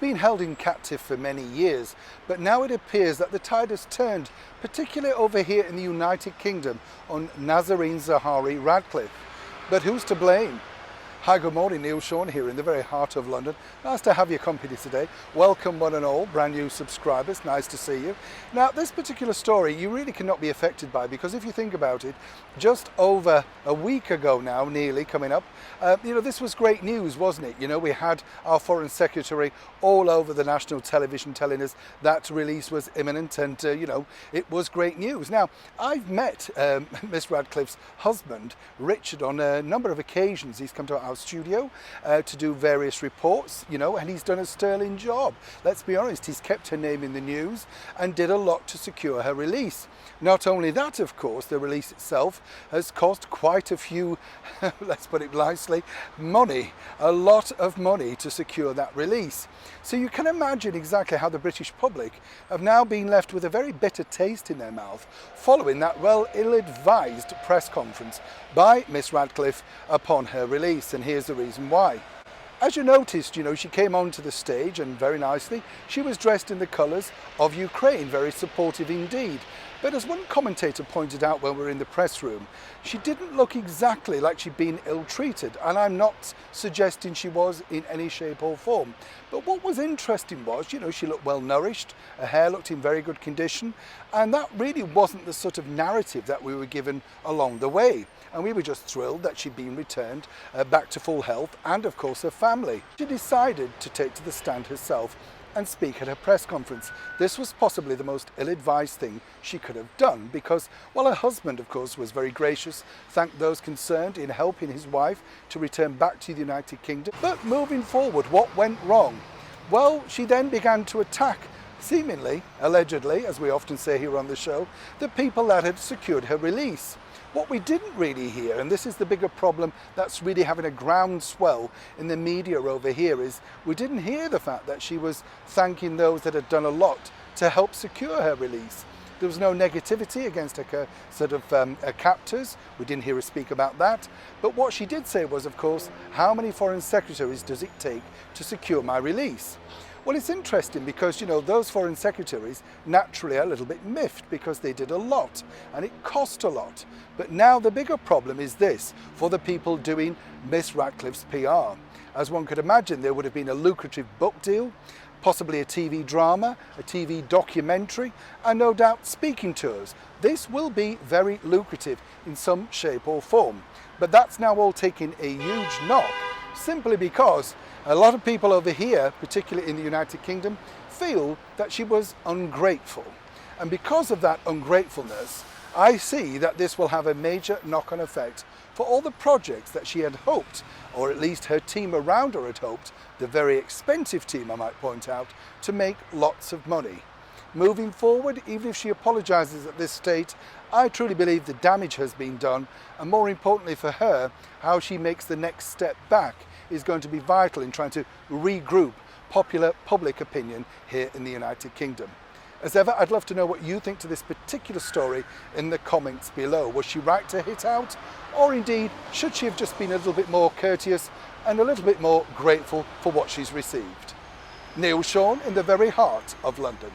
been held in captive for many years, but now it appears that the tide has turned, particularly over here in the United Kingdom, on Nazanin Zaghari-Ratcliffe. But who's to blame? Hi, good morning, Neil Sean here in the very heart of London. Nice to have your company today. Welcome one and all, brand new subscribers, nice to see you. Now, this particular story you really cannot be affected by, because if you think about it, just over a week ago now, nearly coming up, this was great news, wasn't it? We had our Foreign Secretary all over the national television telling us that release was imminent, and it was great news. Now, I've met Miss Radcliffe's husband, Richard, on a number of occasions. He's come to our studio to do various reports, and he's done a sterling job. Let's be honest, he's kept her name in the news and did a lot to secure her release. Not only that, of course, the release itself has cost quite a few, let's put it nicely, money, a lot of money to secure that release. So you can imagine exactly how the British public have now been left with a very bitter taste in their mouth following that ill-advised press conference by Miss Radcliffe upon her release, and here's the reason why. As you noticed, she came onto the stage, and very nicely, she was dressed in the colours of Ukraine, very supportive indeed. But as one commentator pointed out when we were in the press room, she didn't look exactly like she'd been ill-treated, and I'm not suggesting she was in any shape or form. But what was interesting was, she looked well nourished, her hair looked in very good condition, and that really wasn't the sort of narrative that we were given along the way. And we were just thrilled that she'd been returned back to full health, and of course her family. She decided to take to the stand herself and speak at her press conference. This was possibly the most ill-advised thing she could have done, because while her husband, of course, was very gracious, thanked those concerned in helping his wife to return back to the United Kingdom. But moving forward, what went wrong? Well, she then began to attack, seemingly, allegedly, as we often say here on the show, the people that had secured her release. What we didn't really hear, and this is the bigger problem that's really having a groundswell in the media over here, is we didn't hear the fact that she was thanking those that had done a lot to help secure her release. There was no negativity against her her captors. We didn't hear her speak about that. But what she did say was, of course, how many foreign secretaries does it take to secure my release? Well, it's interesting because, those foreign secretaries naturally are a little bit miffed because they did a lot and it cost a lot. But now the bigger problem is this for the people doing Miss Radcliffe's PR. As one could imagine, there would have been a lucrative book deal, possibly a TV drama, a TV documentary, and no doubt speaking tours. This will be very lucrative in some shape or form. But that's now all taking a huge knock, simply because a lot of people over here, particularly in the United Kingdom, feel that she was ungrateful. And because of that ungratefulness, I see that this will have a major knock-on effect for all the projects that she had hoped, or at least her team around her had hoped, the very expensive team I might point out, to make lots of money. Moving forward, even if she apologises at this stage, I truly believe the damage has been done, and more importantly for her, how she makes the next step back is going to be vital in trying to regroup popular public opinion here in the United Kingdom. As ever, I'd love to know what you think to this particular story in the comments below. Was she right to hit out? Or indeed, should she have just been a little bit more courteous and a little bit more grateful for what she's received? Neil Sean in the very heart of London.